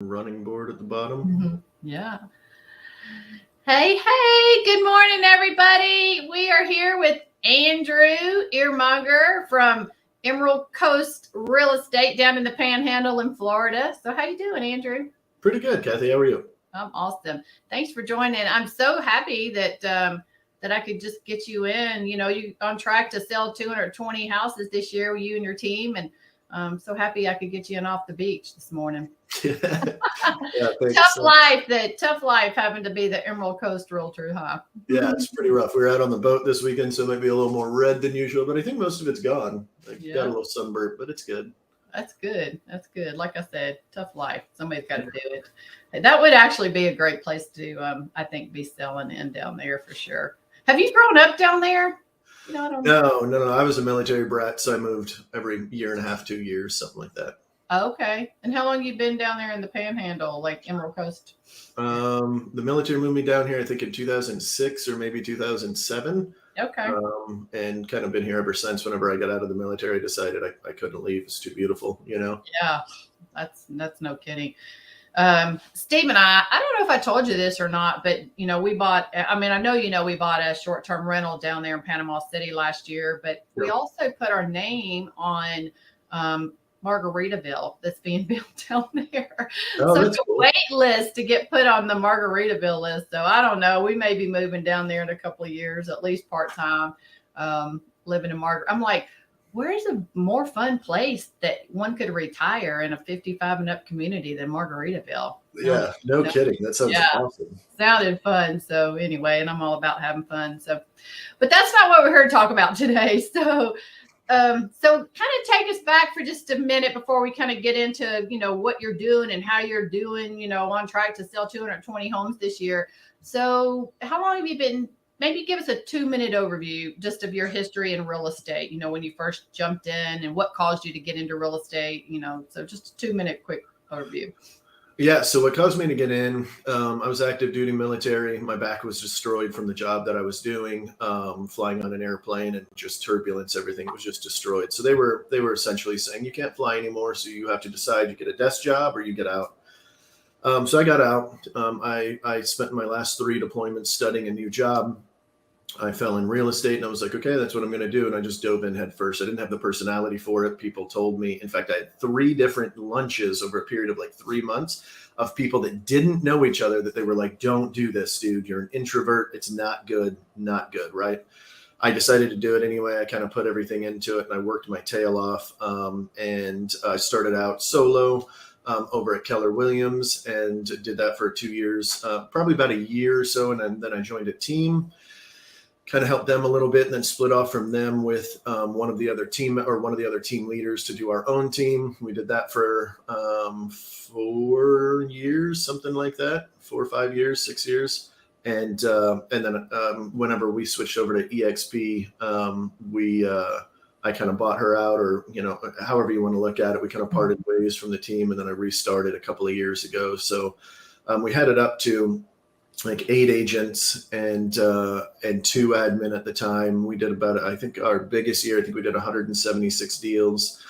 running board at the bottom. Yeah. Hey, good morning, everybody. We are here with Andrew Iremonger from Emerald Coast Real Estate down in the Panhandle in Florida. So how you doing, Andrew? Pretty good, Kathy. How are you? I'm awesome. Thanks for joining. I'm so happy that I could just get you in. You know, you on track to sell 220 houses this year, you and your team, and I'm so happy I could get you in off the beach this morning. Yeah, thanks. Tough life having to be the Emerald Coast realtor, huh? Yeah, it's pretty rough. We were out on the boat this weekend, so it might be a little more red than usual, but I think most of it's gone. Got a little sunburnt, but it's good. That's good. That's good. Like I said, tough life. Somebody's got to do it. That would actually be a great place to, I think, be selling in down there for sure. Have you grown up down there? No, I don't know. No. I was a military brat, so I moved every year and a half, 2 years, something like that. Okay. And how long you been down there in the Panhandle, like Emerald Coast? The military moved me down here, I think, in 2006 or maybe 2007. Okay. And kind of been here ever since. Whenever I got out of the military, I decided I couldn't leave. It's too beautiful, you know? Yeah, that's no kidding. Steve and I don't know if I told you this or not, but we bought, I know, we bought a short-term rental down there in Panama City last year, but we also put our name on, Margaritaville that's being built down there. Oh, so it's a cool. wait list to get put on the Margaritaville list. So I don't know. We may be moving down there in a couple of years, at least part-time, living in I'm like, where's a more fun place that one could retire in a 55 and up community than Margaritaville? Yeah, no kidding. That sounds awesome. Sounded fun. So anyway, and I'm all about having fun. So, but that's not what we're here to talk about today. So kind of take us back for just a minute before we kind of get into, what you're doing and how you're doing, on track to sell 220 homes this year. So how long have you been? Maybe give us a 2-minute overview just of your history in real estate, when you first jumped in and what caused you to get into real estate, so just a 2-minute quick overview. Yeah. So what caused me to get in, I was active duty military. My back was destroyed from the job that I was doing, flying on an airplane and just turbulence, everything was just destroyed. So they were essentially saying, you can't fly anymore. So you have to decide, you get a desk job or you get out. So I got out. I spent my last 3 deployments studying a new job. I fell in real estate and I was like, okay, that's what I'm going to do. And I just dove in head first. I didn't have the personality for it. People told me, in fact, I had 3 different lunches over a period of like 3 months of people that didn't know each other that they were like, don't do this, dude. You're an introvert. It's not good. Right. I decided to do it anyway. I kind of put everything into it and I worked my tail off. And I started out solo over at Keller Williams and did that for 2 years, probably about a year or so. And then I joined a team, kind of helped them a little bit, and then split off from them with one of the other team leaders to do our own team. We did that for 4 years, something like that, 4 or 5 years, 6 years. And then whenever we switched over to EXP, I kind of bought her out, or, however you want to look at it. We kind of parted ways from the team, and then I restarted a couple of years ago. So we had it up to like 8 agents and 2 admin at the time. We did about, I think our biggest year, I think we did 176 deals,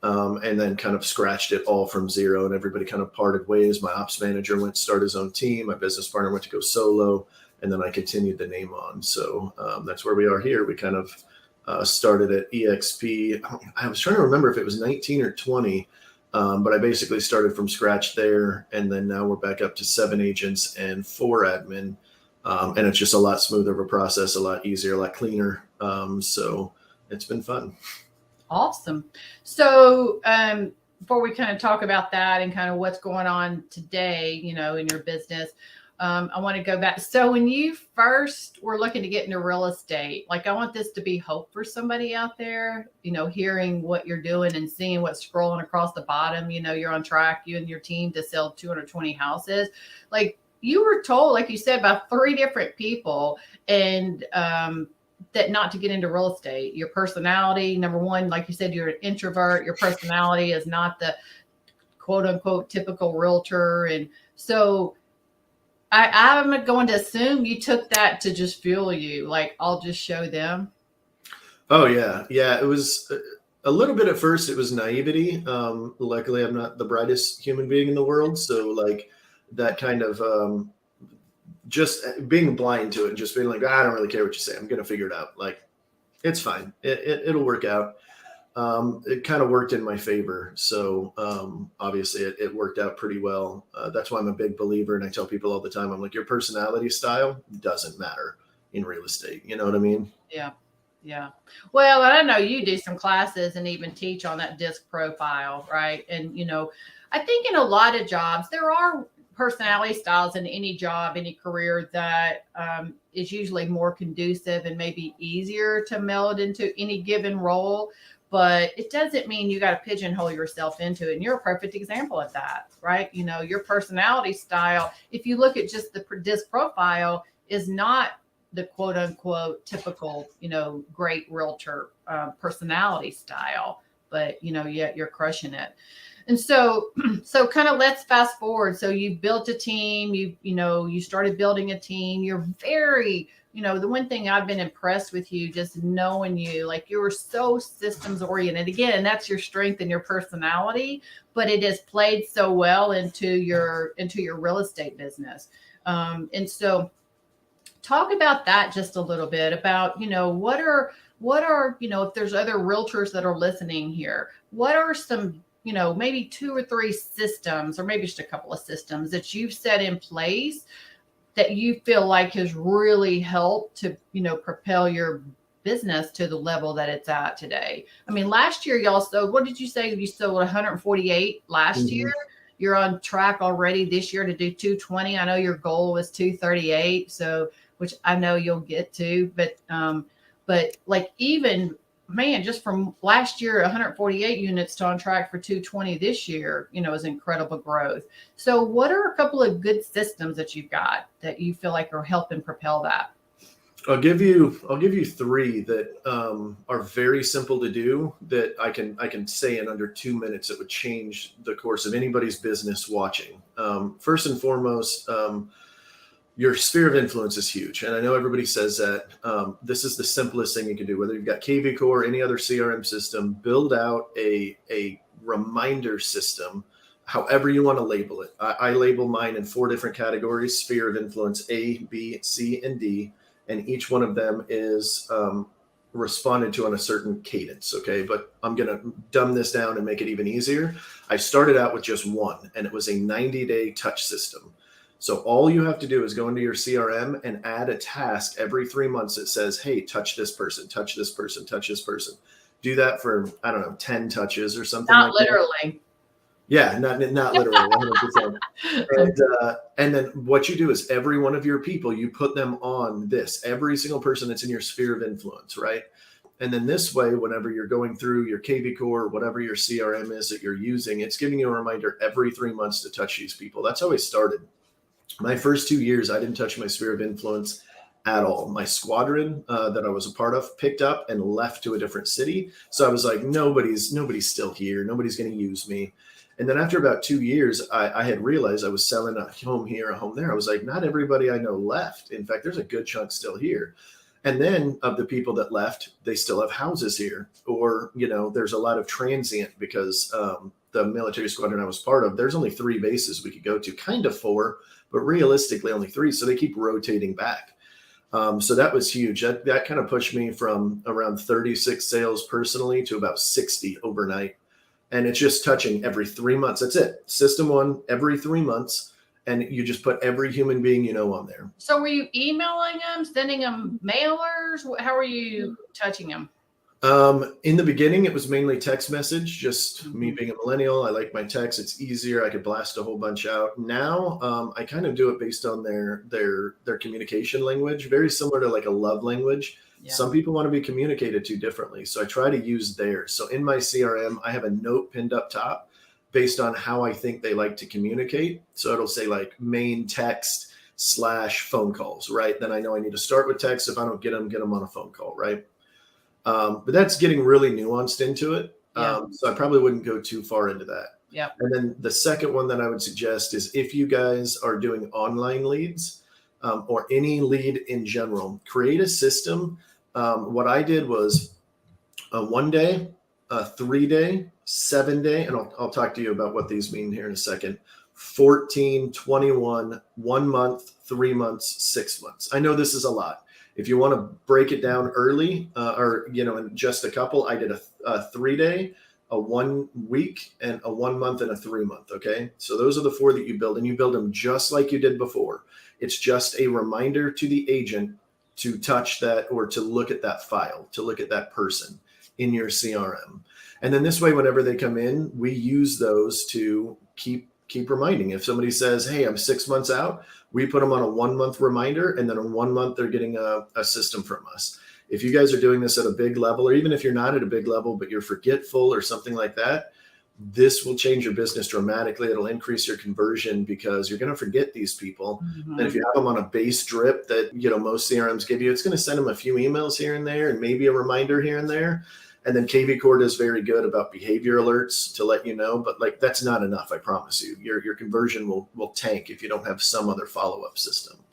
and then kind of scratched it all from zero, and everybody kind of parted ways. My ops manager went to start his own team. My business partner went to go solo, and then I continued the name on. So that's where we are here. We kind of started at EXP. I was trying to remember if it was 19 or 20. But I basically started from scratch there. And then now we're back up to 7 agents and 4 admin. And it's just a lot smoother of a process, a lot easier, a lot cleaner. So it's been fun. Awesome. So before we kind of talk about that and kind of what's going on today, in your business, I want to go back. So when you first were looking to get into real estate, like I want this to be hope for somebody out there, hearing what you're doing and seeing what's scrolling across the bottom, you're on track, you and your team, to sell 220 houses. Like you were told, like you said, by 3 different people, and that not to get into real estate. Your personality, number one, like you said, you're an introvert. Your personality is not the quote unquote typical realtor. And so I'm going to assume you took that to just fuel you. Like, I'll just show them. Oh yeah. Yeah. It was, A little bit at first, it was naivety. Luckily, I'm not the brightest human being in the world. So like that kind of just being blind to it and just being like, I don't really care what you say. I'm going to figure it out. Like, it's fine. It'll work out. It kind of worked in my favor. So obviously it worked out pretty well. That's why I'm a big believer. And I tell people all the time, I'm like, your personality style doesn't matter in real estate. You know what I mean? Yeah. Yeah. Well, I know you do some classes and even teach on that disc profile, right? And, you know, I think in a lot of jobs, there are personality styles in any job, any career that is usually more conducive and maybe easier to meld into any given role. But it doesn't mean you got to pigeonhole yourself into it. And you're a perfect example of that, right? You know, your personality style, if you look at just the disc profile, is not the quote unquote typical, you know, great realtor personality style, but you know, yet you're crushing it. And so kind of let's fast forward. So you built a team, you started building a team. You're very, you know, the one thing I've been impressed with you, just knowing you, like you were so systems oriented. Again, that's your strength and your personality, but it has played so well into your real estate business. And so talk about that just a little bit about, you know, what are, you know, if there's other realtors that are listening here, what are some, you know, maybe 2 or 3 systems, or maybe just a couple of systems that you've set in place that you feel like has really helped to, you know, propel your business to the level that it's at today? I mean, last year y'all sold, what did you say? You sold 148 last year. You're on track already this year to do 220. I know your goal was 238. So, which I know you'll get to, but like even, man, just from last year, 148 units to on track for 220 this year, you know, is incredible growth. So what are a couple of good systems that you've got that you feel like are helping propel that? I'll give you 3 that are very simple to do that I can say in under 2 minutes that would change the course of anybody's business watching. First and foremost, your sphere of influence is huge. And I know everybody says that. This is the simplest thing you can do, whether you've got KV Core or any other CRM system. Build out a reminder system, however you want to label it. I label mine in 4 different categories: sphere of influence A, B, C, and D. And each one of them is responded to on a certain cadence. Okay. But I'm going to dumb this down and make it even easier. I started out with just one, and it was a 90-day touch system. So all you have to do is go into your CRM and add a task every 3 months that says, hey, touch this person, touch this person, touch this person. Do that for, I don't know, 10 touches or something. Not like literally. That. Yeah, not literally, 100%. And then what you do is every one of your people, you put them on this, every single person that's in your sphere of influence, right? And then this way, whenever you're going through your KV Core, whatever your CRM is that you're using, it's giving you a reminder every 3 months to touch these people. That's how I started. My first 2 years, I didn't touch my sphere of influence at all. My squadron that I was a part of picked up and left to a different city. So I was like, nobody's still here. Nobody's going to use me. And then after about 2 years, I had realized I was selling a home here, a home there. I was like, not everybody I know left. In fact, there's a good chunk still here. And then of the people that left, they still have houses here. Or, you know, there's a lot of transient because the military squadron I was part of, there's only 3 bases we could go to, kind of 4, but realistically only 3. So they keep rotating back. So that was huge. That kind of pushed me from around 36 sales personally to about 60 overnight. And it's just touching every 3 months. That's it. System 1, every 3 months. And you just put every human being you know on there. So were you emailing them, sending them mailers? How are you touching them? In the beginning, it was mainly text message, just me being a millennial. I like my text. It's easier. I could blast a whole bunch out. Now, I kind of do it based on their communication language, very similar to like a love language. Yeah. Some people want to be communicated to differently. So I try to use theirs. So in my CRM, I have a note pinned up top based on how I think they like to communicate. So it'll say like main text / phone calls, right? Then I know I need to start with text. If I don't get them on a phone call, right? But that's getting really nuanced into it. Yeah. So I probably wouldn't go too far into that. Yeah. And then the second one that I would suggest is if you guys are doing online leads or any lead in general, create a system. What I did was one day a 3-day, 7-day, and I'll talk to you about what these mean here in a second. 14, 21, 1 month, 3 months, 6 months. I know this is a lot. If you want to break it down early, or in just a couple, I did a 3-day, a 1 week, and a 1 month and a 3 month. Okay, so those are the 4 that you build, and you build them just like you did before. It's just a reminder to the agent to touch that or to look at that file, to look at that person in your CRM. And then this way, whenever they come in, we use those to keep reminding. If somebody says, hey, I'm 6 months out, we put them on a 1 month reminder, and then in 1 month, they're getting a system from us. If you guys are doing this at a big level, or even if you're not at a big level, but you're forgetful or something like that, this will change your business dramatically. It'll increase your conversion because you're going to forget these people. Mm-hmm. And if you have them on a base drip that, most CRMs give you, it's going to send them a few emails here and there and maybe a reminder here and there. And then KV Core is very good about behavior alerts to let you know, but like that's not enough. I promise you, your conversion will tank if you don't have some other follow-up system.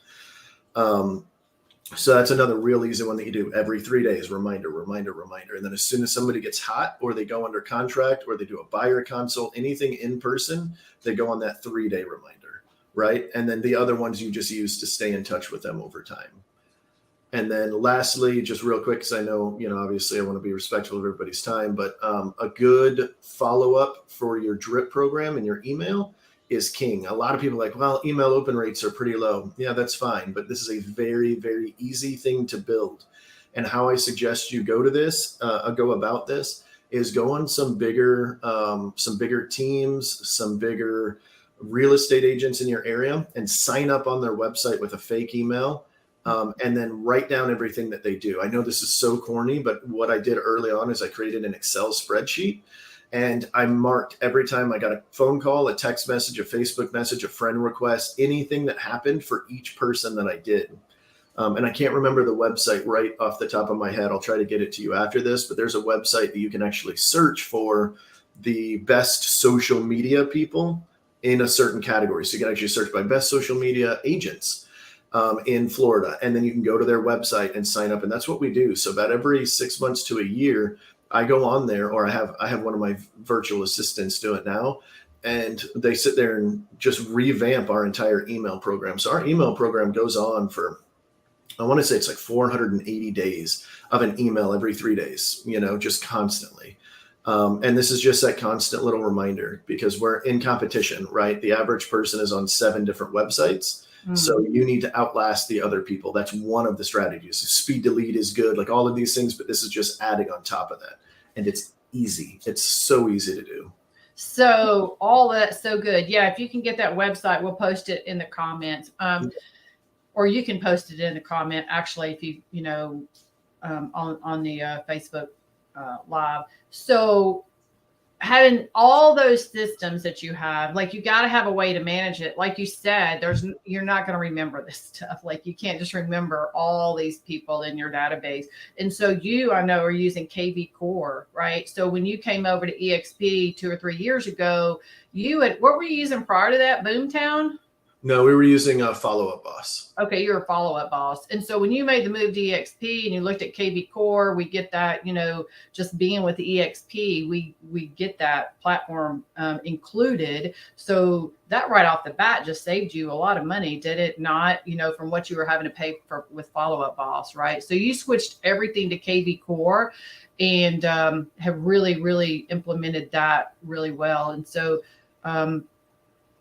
So that's another real easy one that you do every 3 days, reminder. And then as soon as somebody gets hot or they go under contract or they do a buyer consult, anything in person, they go on that 3-day reminder, right? And then the other ones you just use to stay in touch with them over time. And then lastly, just real quick, because I know, obviously I want to be respectful of everybody's time, but a good follow-up for your drip program and your email is king. A lot of people are like, well, email open rates are pretty low. Yeah, that's fine. But this is a very, very easy thing to build. And how I suggest you go about this is go on some bigger teams, some bigger real estate agents in your area and sign up on their website with a fake email. And then write down everything that they do. I know this is so corny, but what I did early on is I created an Excel spreadsheet and I marked every time I got a phone call, a text message, a Facebook message, a friend request, anything that happened for each person that I did. And I can't remember the website right off the top of my head. I'll try to get it to you after this, but there's a website that you can actually search for the best social media people in a certain category. So you can actually search by best social media agents in Florida, and then you can go to their website and sign up. And that's what we do. So about every 6 months to a year, I go on there, or I have one of my virtual assistants do it now, and they sit there and just revamp our entire email program. So our email program goes on for, I want to say it's like 480 days of an email every 3 days, just constantly. And this is just that constant little reminder because we're in competition, right? The average person is on 7 different websites. So you need to outlast the other people. That's one of the strategies. Speed delete is good, like all of these things, but this is just adding on top of that. And it's easy. It's so easy to do. So all that's so good. Yeah, if you can get that website, we'll post it in the comments. Or you can post it in the comment, actually, if you on the Facebook Live. So having all those systems that you have, like you got to have a way to manage it. Like you said, you're not going to remember this stuff. Like you can't just remember all these people in your database. And so I know, are using KV Core, right? So when you came over to EXP 2 or 3 years ago, what were you using prior to that? Boomtown? No, we were using a Follow-Up Boss. Okay, you're a Follow-Up Boss. And so when you made the move to EXP and you looked at KV Core, we get that, just being with the EXP, we get that platform included. So that right off the bat just saved you a lot of money, did it not? From what you were having to pay for with Follow-Up Boss, right? So you switched everything to KV Core and have really, really implemented that really well. And so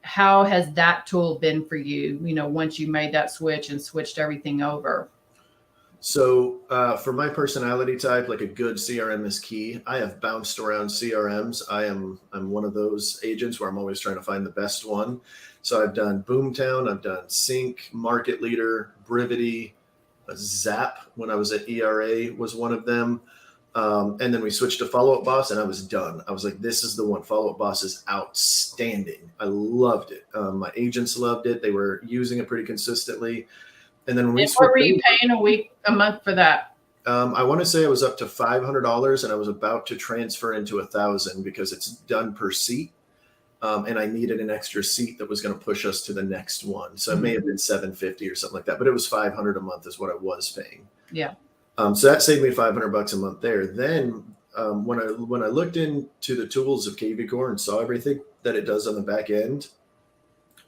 how has that tool been for you, once you made that switch and switched everything over? So for my personality type, like a good CRM is key. I have bounced around CRMs. I'm one of those agents where I'm always trying to find the best one. So I've done Boomtown, I've done Sync, Market Leader, Brivity, Zap when I was at ERA was one of them. And then we switched to Follow-Up Boss and I was done. I was like, this is the one. Follow-Up Boss is outstanding. I loved it. My agents loved it. They were using it pretty consistently. And then what were you paying a month for that? I want to say I was up to $500 and I was about to transfer into $1,000 because it's done per seat. And I needed an extra seat that was going to push us to the next one. So it may have been $750 or something like that, but it was $500 a month is what I was paying. Yeah. So that saved me $500 a month there. Then when I looked into the tools of KV Core and saw everything that it does on the back end,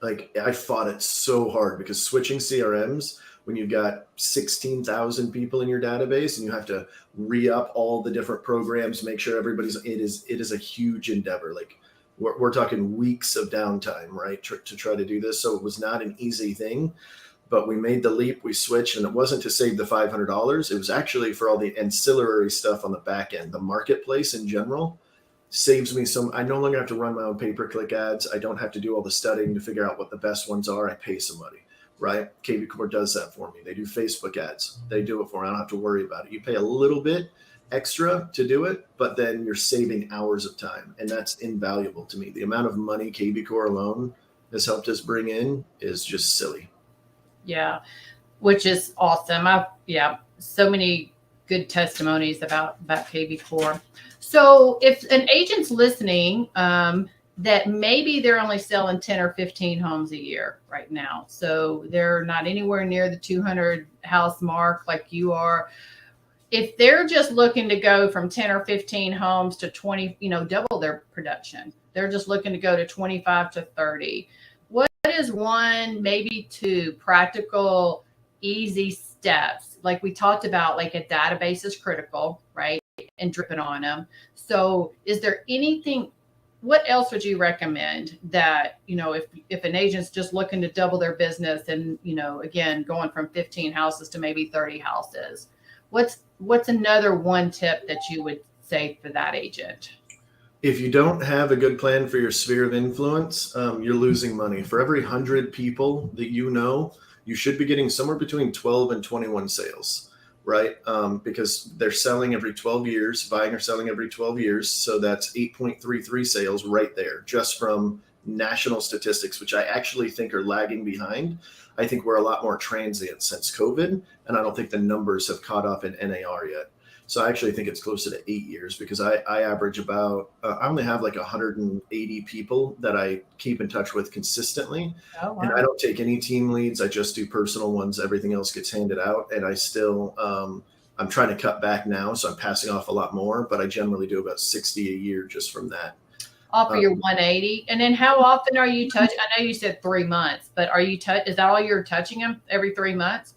like I fought it so hard because switching CRMs when you've got 16,000 people in your database and you have to re-up all the different programs, make sure everybody's, it is a huge endeavor. Like we're talking weeks of downtime, right? To try to do this. So it was not an easy thing, but we made the leap, we switched, and it wasn't to save the $500. It was actually for all the ancillary stuff on the back end. The marketplace in general saves me some. I no longer have to run my own pay-per-click ads. I don't have to do all the studying to figure out what the best ones are. I pay somebody, right? KV Core does that for me. They do Facebook ads. They do it for me. I don't have to worry about it. You pay a little bit extra to do it, but then you're saving hours of time, and that's invaluable to me. The amount of money KV Core alone has helped us bring in is just silly. Yeah, which is awesome. So many good testimonies about KV Core. So if an agent's listening, that maybe they're only selling 10 or 15 homes a year right now, so they're not anywhere near the 200 house mark like you are. If they're just looking to go from 10 or 15 homes to 20, double their production, they're just looking to go to 25 to 30. What is one, maybe two practical, easy steps? Like we talked about, like a database is critical, right? And dripping on them. So is there anything, what else would you recommend that, if an agent's just looking to double their business and, again, going from 15 houses to maybe 30 houses, what's another one tip that you would say for that agent? If you don't have a good plan for your sphere of influence, you're losing money. For every 100 people that you should be getting somewhere between 12 and 21 sales, right? Because they're selling every 12 years, buying or selling every 12 years. So that's 8.33 sales right there, just from national statistics, which I actually think are lagging behind. I think we're a lot more transient since COVID, and I don't think the numbers have caught up in NAR yet. So I actually think it's closer to 8 years because I average about, I only have like 180 people that I keep in touch with consistently. Oh, wow. And I don't take any team leads. I just do personal ones. Everything else gets handed out. And I still, I'm trying to cut back now. So I'm passing off a lot more, but I generally do about 60 a year just from that. Offer your 180. And then how often are you touching? I know you said 3 months, but is that all you're touching them, every 3 months?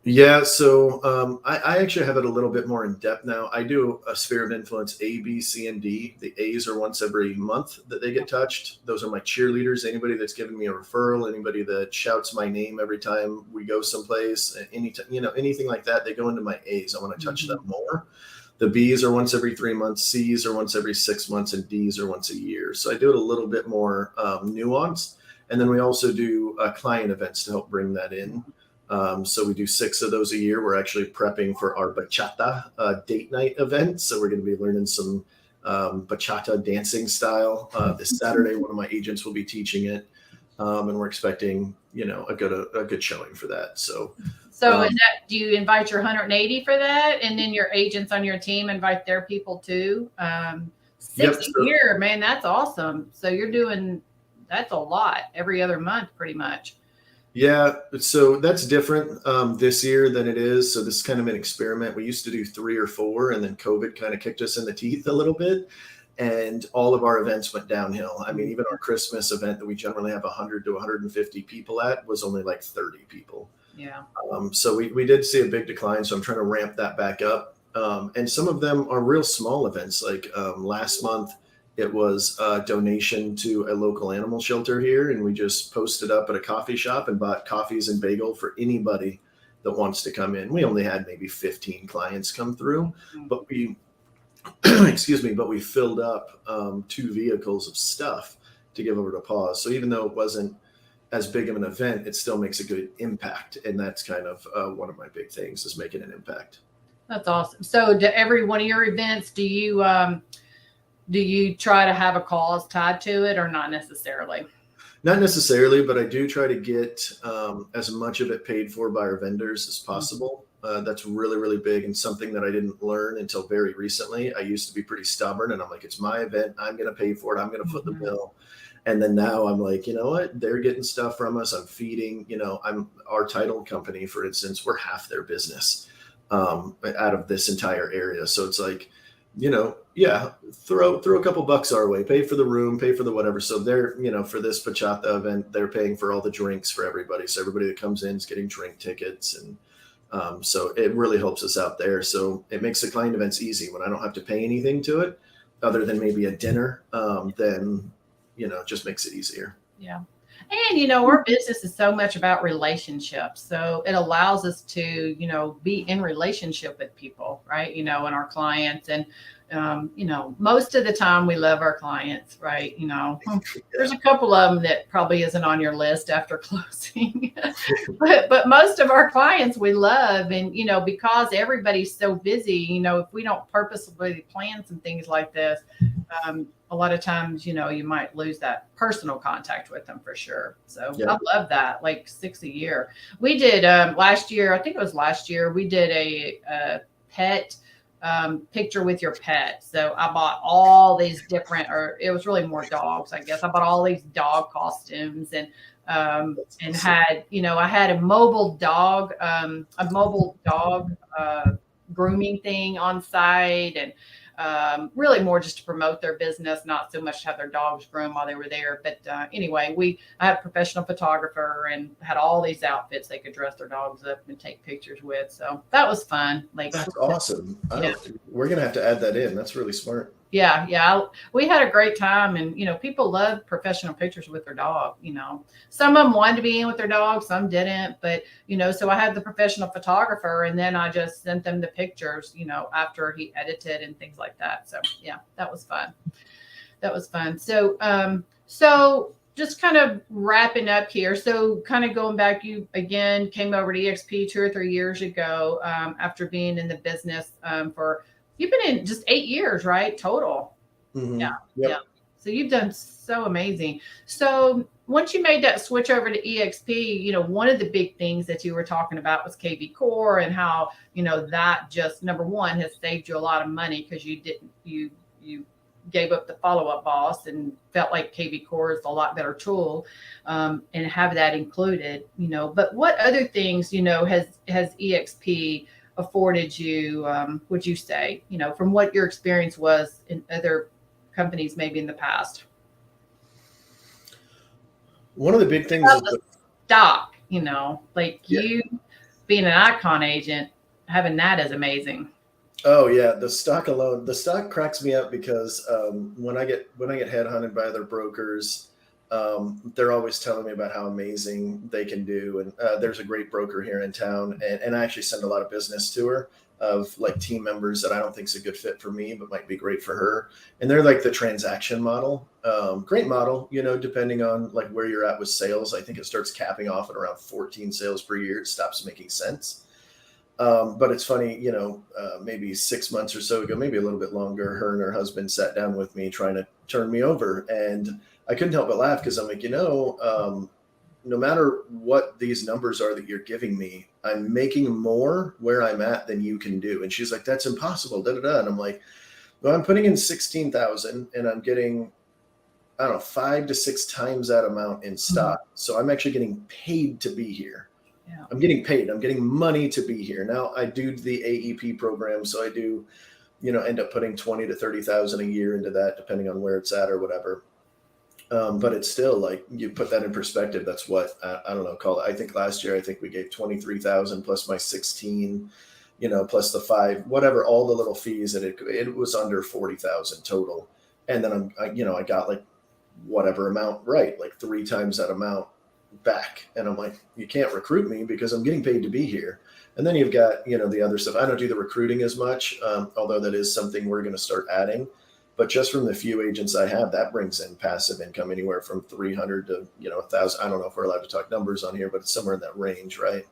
Yeah, so I actually have it a little bit more in depth now. I do a sphere of influence A, B, C, and D. The A's are once every month that they get touched. Those are my cheerleaders. Anybody that's given me a referral, anybody that shouts my name every time we go someplace, anything like that, they go into my A's. I want to touch them more. The B's are once every 3 months, C's are once every 6 months, and D's are once a year. So I do it a little bit more nuanced. And then we also do client events to help bring that in. So we do 6 of those a year. We're actually prepping for our bachata date night event. So we're going to be learning some bachata dancing style. This Saturday, one of my agents will be teaching it. And we're expecting, a good showing for that. So do you invite your 180 for that? And then your agents on your team invite their people too? 6 a year, man, that's awesome. So that's a lot every other month, pretty much. Yeah, so that's different this year than it is. So this is kind of an experiment. We used to do 3 or 4, and then COVID kind of kicked us in the teeth a little bit, and all of our events went downhill. I mean, even our Christmas event that we generally have 100 to 150 people at was only like 30 people. Yeah. So we did see a big decline. So I'm trying to ramp that back up. And some of them are real small events. Like last month, it was a donation to a local animal shelter here. And we just posted up at a coffee shop and bought coffees and bagel for anybody that wants to come in. We only had maybe 15 clients come through, but we, but we filled up 2 vehicles of stuff to give over to Paws. So even though it wasn't as big of an event, it still makes a good impact. And that's kind of one of my big things is making an impact. That's awesome. So to every one of your events, do you try to have a cause tied to it or not necessarily? Not necessarily, but I do try to get as much of it paid for by our vendors as possible. That's really, really big and something that I didn't learn until very recently. I used to be pretty stubborn and I'm like, it's my event. I'm going to pay for it. I'm going to foot the bill. And then now I'm like, you know what? They're getting stuff from us. I'm feeding, I'm our title company, for instance, we're half their business out of this entire area. So it's like, Yeah, throw a couple bucks our way, pay for the room, pay for the whatever. So they're, for this bachata event, they're paying for all the drinks for everybody. So everybody that comes in is getting drink tickets, and so it really helps us out there. So it makes the client events easy when I don't have to pay anything to it, other than maybe a dinner. Then it just makes it easier. Yeah. And, our business is so much about relationships. So it allows us to, be in relationship with people, right? And our clients. And, most of the time we love our clients, right? There's a couple of them that probably isn't on your list after closing, but most of our clients we love. And, because everybody's so busy, if we don't purposefully plan some things like this, a lot of times, you might lose that personal contact with them for sure. So yeah. I love that. Like 6 a year. We did last year. I think it was last year. We did a pet picture with your pet. So I bought all these different, or it was really more dogs, I guess. I bought all these dog costumes and had, I had a mobile dog grooming thing on site, and really more just to promote their business, not so much to have their dogs groomed while they were there. But anyway, I had a professional photographer and had all these outfits they could dress their dogs up and take pictures with. So that was fun. That's awesome. We're going to have to add that in. That's really smart. Yeah. We had a great time, and, people love professional pictures with their dog. Some of them wanted to be in with their dog, some didn't, but, so I had the professional photographer, and then I just sent them the pictures, after he edited and things like that. So yeah, that was fun. So just kind of wrapping up here. So kind of going back, you again came over to EXP 2 or 3 years ago, after being in the business, you've been in just 8 years, right? Total. Mm-hmm. Yeah. Yep. Yeah. So you've done so amazing. So once you made that switch over to EXP, one of the big things that you were talking about was KV Core, and how, that just, number one, has saved you a lot of money because you gave up the follow-up boss and felt like KV Core is a lot better tool, and have that included, but what other things, has EXP afforded you, would you say, from what your experience was in other companies, maybe in the past? One of the big things is the stock, you being an Icon agent, having that is amazing. Oh yeah. The stock cracks me up because, when I get headhunted by other brokers, they're always telling me about how amazing they can do. And there's a great broker here in town, and I actually send a lot of business to her of like team members that I don't think is a good fit for me, but might be great for her. And they're like the transaction model. Great model, depending on like where you're at with sales. I think it starts capping off at around 14 sales per year. It stops making sense. But it's funny, maybe 6 months or so ago, maybe a little bit longer, her and her husband sat down with me trying to turn me over, and I couldn't help but laugh because I'm like, no matter what these numbers are that you're giving me, I'm making more where I'm at than you can do. And she's like, that's impossible. Da, da, da. And I'm like, well, I'm putting in 16,000 and I'm getting, I don't know, 5 to 6 times that amount in stock. Mm-hmm. So I'm actually getting paid to be here. Yeah. I'm getting paid. I'm getting money to be here. Now I do the AEP program. So I do, end up putting 20 to 30,000 a year into that, depending on where it's at or whatever. But it's still like, you put that in perspective. That's what, I don't know, call it. I think last year, we gave 23,000 plus my 16, plus the 5, whatever, all the little fees. And it was under 40,000 total. And then I got like whatever amount, right? Like 3 times that amount back. And I'm like, you can't recruit me because I'm getting paid to be here. And then you've got, the other stuff. I don't do the recruiting as much, although that is something we're going to start adding. But just from the few agents I have, that brings in passive income anywhere from 300 to, 1,000. I don't know if we're allowed to talk numbers on here, but it's somewhere in that range, right?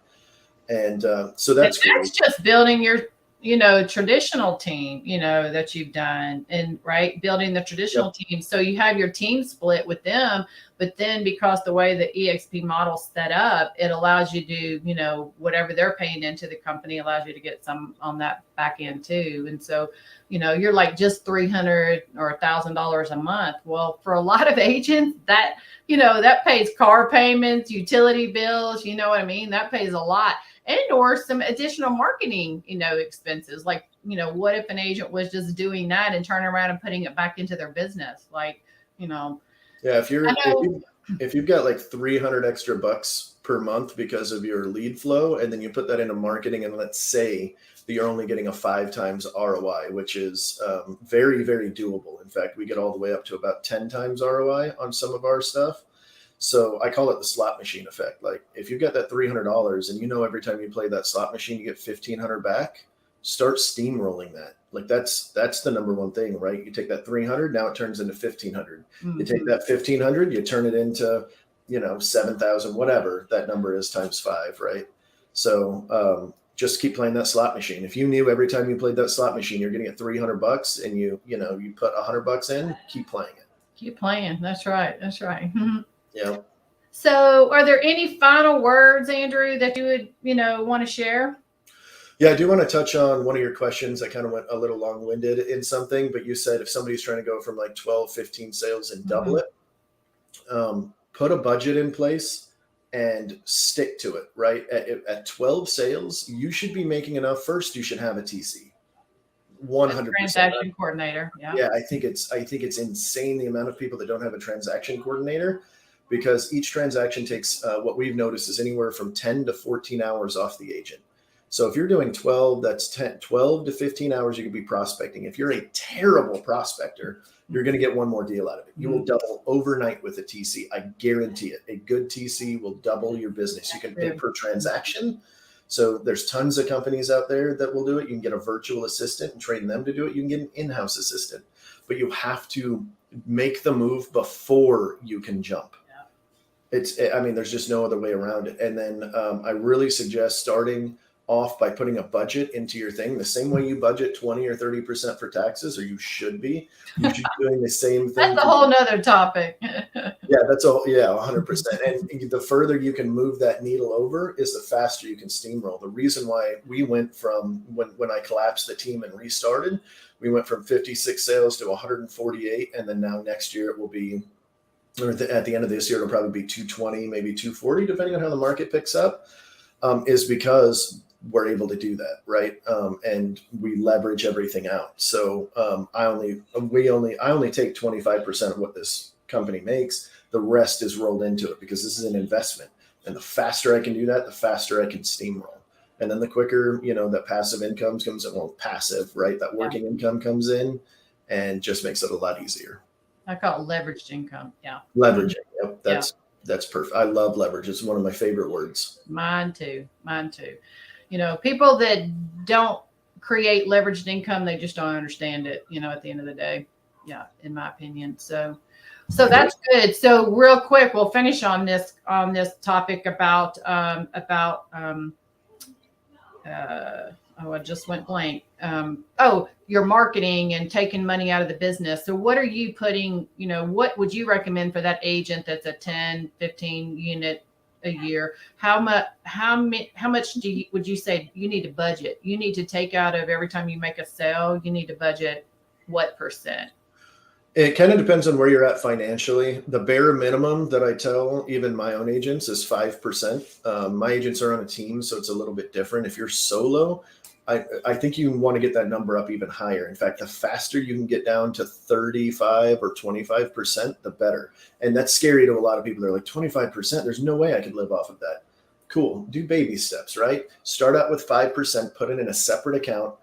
And so that's just building your, traditional team, that you've done, and right, building the traditional team. So you have your team split with them, but then because the way the EXP model's set up, it allows you to, whatever they're paying into the company allows you to get some on that back end too. And so, you're like just $300 or $1,000 a month. Well, for a lot of agents, that, that pays car payments, utility bills, you know what I mean? That pays a lot. and or some additional marketing, expenses. Like, what if an agent was just doing that and turning around and putting it back into their business? Like, yeah, if you've got like 300 extra bucks per month because of your lead flow, and then you put that into marketing, and let's say that you're only getting a 5 times ROI, which is very, very doable. In fact, we get all the way up to about 10 times ROI on some of our stuff. So I call it the slot machine effect. Like, if you got that $300 and every time you play that slot machine, you get 1,500 back, start steamrolling that. Like, that's the number one thing, right? You take that 300, now it turns into 1,500. Mm-hmm. You take that 1,500, you turn it into, 7,000, whatever that number is, times 5, right? So just keep playing that slot machine. If you knew every time you played that slot machine, you're getting $300 and you put $100 in, keep playing it. Keep playing. That's right. That's right. Yeah. So are there any final words, Andrew, that you would, want to share? Yeah, I do want to touch on one of your questions. I kind of went a little long-winded in something, but you said if somebody's trying to go from like 12, 15 sales and double it, put a budget in place and stick to it, right? At 12 sales, you should be making enough. First, you should have a TC. 100%. Transaction coordinator. Yeah. Yeah, I think it's insane the amount of people that don't have a transaction coordinator, because each transaction takes what we've noticed is anywhere from 10 to 14 hours off the agent. So if you're doing 12, that's 12 to 15 hours you could be prospecting. If you're a terrible prospector, you're going to get one more deal out of it. You will double overnight with a TC. I guarantee it. A good TC will double your business. You can pay per transaction. So there's tons of companies out there that will do it. You can get a virtual assistant and train them to do it. You can get an in-house assistant, but you have to make the move before you can jump. There's just no other way around it. And then I really suggest starting off by putting a budget into your thing, the same way you budget 20 or 30% for taxes, or you should be doing the same thing. That's a whole nother topic. Yeah, that's all. Yeah, 100%. And the further you can move that needle over is the faster you can steamroll. The reason why we went from when I collapsed the team and restarted, we went from 56 sales to 148. And then now next year it will be, or at the end of this year, it'll probably be 220, maybe 240, depending on how the market picks up, is because we're able to do that, right? And we leverage everything out. So I only take 25% of what this company makes. The rest is rolled into it because this is an investment. And the faster I can do that, the faster I can steamroll. And then the quicker, that passive income comes in, well, passive, right? That working income comes in and just makes it a lot easier. I call it leveraged income. Yeah. Leveraging. Yep. That's perfect. I love leverage. It's one of my favorite words. Mine too. People that don't create leveraged income, they just don't understand it, at the end of the day. Yeah, in my opinion. So that's good. So real quick, we'll finish on this topic about I just went blank. Your marketing and taking money out of the business. So what are you putting, what would you recommend for that agent that's a 10, 15 unit a year? How much would you say you need to budget? You need to take out of every time you make a sale, you need to budget what percent? It kind of depends on where you're at financially. The bare minimum that I tell even my own agents is 5%. My agents are on a team, so it's a little bit different. If you're solo, I think you want to get that number up even higher. In fact, the faster you can get down to 35 or 25%, the better. And that's scary to a lot of people. They're like, 25%, there's no way I could live off of that. Cool. Do baby steps, right? Start out with 5%, put it in a separate account,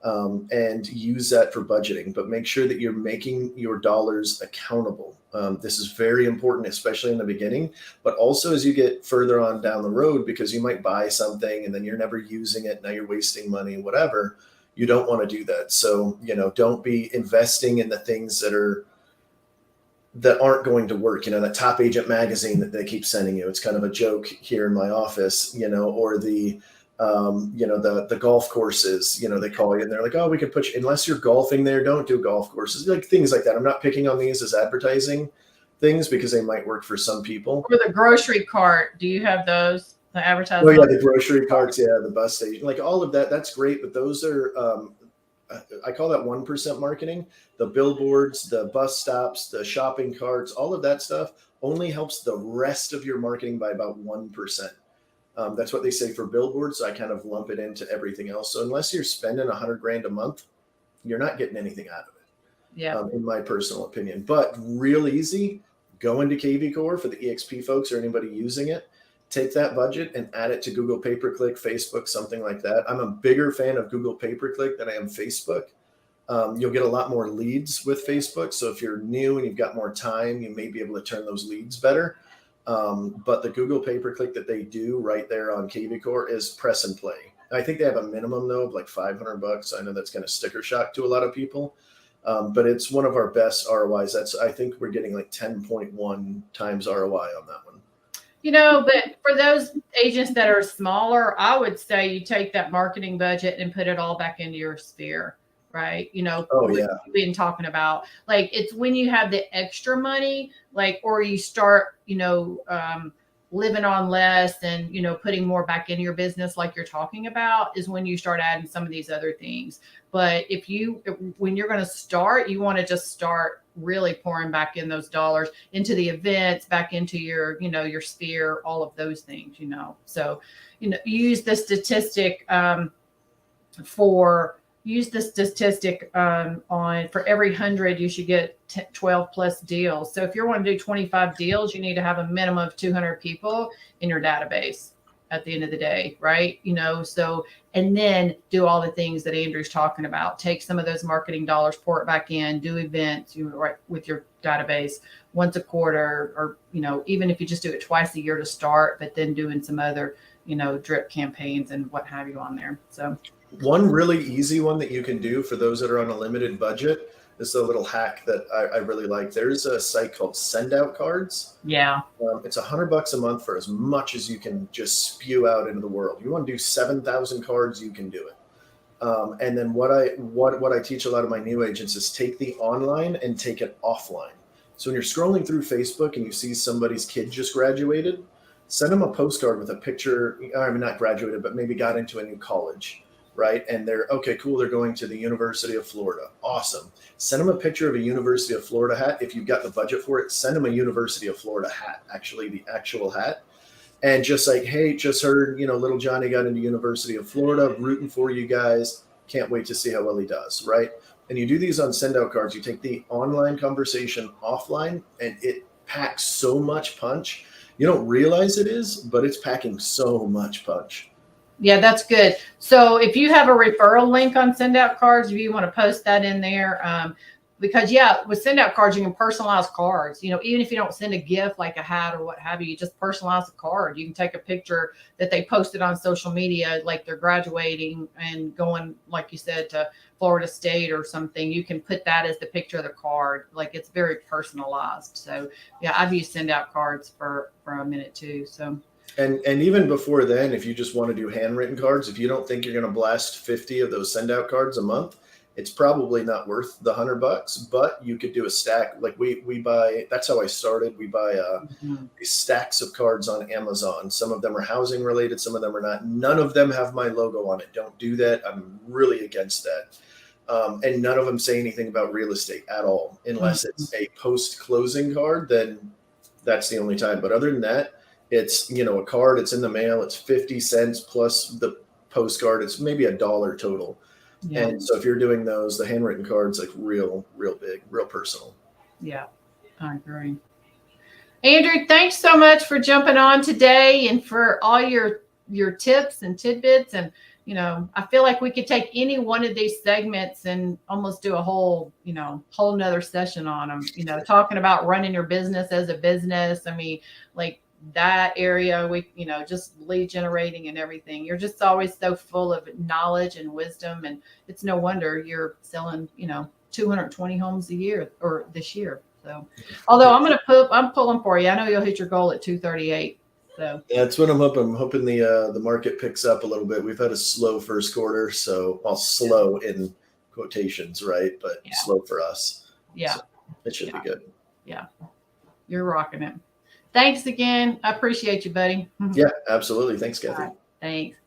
and use that for budgeting. But make sure that you're making your dollars accountable. This is very important, especially in the beginning, but also as you get further on down the road, because you might buy something and then you're never using it. Now you're wasting money, whatever. You don't want to do that. So, don't be investing in the things that aren't going to work. That Top Agent magazine that they keep sending you. It's kind of a joke here in my office, or the golf courses, they call you and they're like, oh, we could put you, unless you're golfing there, don't do golf courses, like things like that. I'm not picking on these as advertising things because they might work for some people. Or the grocery cart. Do you have those? The advertising? Oh yeah, the grocery carts. Yeah, the bus station, like all of that. That's great. But those are, I call that 1% marketing. The billboards, the bus stops, the shopping carts, all of that stuff only helps the rest of your marketing by about 1%. That's what they say for billboards. So I kind of lump it into everything else. So unless you're spending $100,000 a month, you're not getting anything out of it. Yeah. In my personal opinion. But real easy, go into KV Core for the EXP folks or anybody using it. Take that budget and add it to Google pay-per-click, Facebook, something like that. I'm a bigger fan of Google pay-per-click than I am Facebook. You'll get a lot more leads with Facebook. So if you're new and you've got more time, you may be able to turn those leads better. But the Google pay-per-click that they do right there on KV Core is press and play. I think they have a minimum though of like $500. I know that's kind of sticker shock to a lot of people. But it's one of our best ROIs. I think we're getting like 10.1 times ROI on that one. But for those agents that are smaller, I would say you take that marketing budget and put it all back into your sphere, right? Oh, yeah. We've been talking about, like, it's when you have the extra money, like, or you start, living on less and, putting more back into your business, like you're talking about, is when you start adding some of these other things. But when you're going to start, you want to just start really pouring back in those dollars into the events, back into your, your sphere, all of those things, So, use the statistic for every 100, you should get 12 plus deals. So if you're wanting to do 25 deals, you need to have a minimum of 200 people in your database at the end of the day, right? So, and then do all the things that Andrew's talking about. Take some of those marketing dollars, pour it back in, do events with your database once a quarter, or, even if you just do it twice a year to start, but then doing some other, drip campaigns and what have you on there. So one really easy one that you can do for those that are on a limited budget is a little hack that I really like. There's a site called Send Out Cards. Yeah. It's $100 a month for as much as you can just spew out into the world. You want to do 7,000 cards, you can do it. And then what I teach a lot of my new agents is take the online and take it offline. So when you're scrolling through Facebook and you see somebody's kid just graduated, send them a postcard with a picture. I mean, not graduated, but maybe got into a new college. Right. And they're okay, cool. They're going to the University of Florida. Awesome. Send them a picture of a University of Florida hat. If you've got the budget for it, send them a University of Florida hat, actually the actual hat. And just like, hey, just heard, little Johnny got into University of Florida, rooting for you guys. Can't wait to see how well he does. Right. And you do these on send out cards. You take the online conversation offline and it packs so much punch. You don't realize it is, but it's packing so much punch. Yeah, that's good. So if you have a referral link on Send Out Cards, if you want to post that in there, because with Send Out Cards, you can personalize cards. Even if you don't send a gift like a hat or what have you, you just personalize a card. You can take a picture that they posted on social media, like they're graduating and going, like you said, to Florida State or something. You can put that as the picture of the card. Like, it's very personalized. So yeah, I've used Send Out Cards for a minute too. So. And even before then, if you just want to do handwritten cards, if you don't think you're going to blast 50 of those send out cards a month, it's probably not worth the $100, but you could do a stack. Like we buy, that's how I started. We buy these stacks of cards on Amazon. Some of them are housing related. Some of them are not. None of them have my logo on it. Don't do that. I'm really against that. And none of them say anything about real estate at all, unless it's a post-closing card, then that's the only time. But other than that, it's, a card, it's in the mail, it's 50 cents plus the postcard, it's maybe $1 total. Yeah. And so if you're doing those, the handwritten cards, like real big, real personal. Yeah, I agree. Andrew, thanks so much for jumping on today and for all your tips and tidbits. And, I feel like we could take any one of these segments and almost do a whole nother session on them, talking about running your business as a business. I mean, like, that area, just lead generating and everything. You're just always so full of knowledge and wisdom, and it's no wonder you're selling 220 homes a year or this year. So although I'm pulling for you. I know you'll hit your goal at 238. So that's what I'm hoping. I'm hoping the market picks up a little bit. We've had a slow first quarter, so slow in quotations, right? But slow for us. Yeah, so it should be good. Yeah, you're rocking it. Thanks again. I appreciate you, buddy. Yeah, absolutely. Thanks, Kathy. Thanks.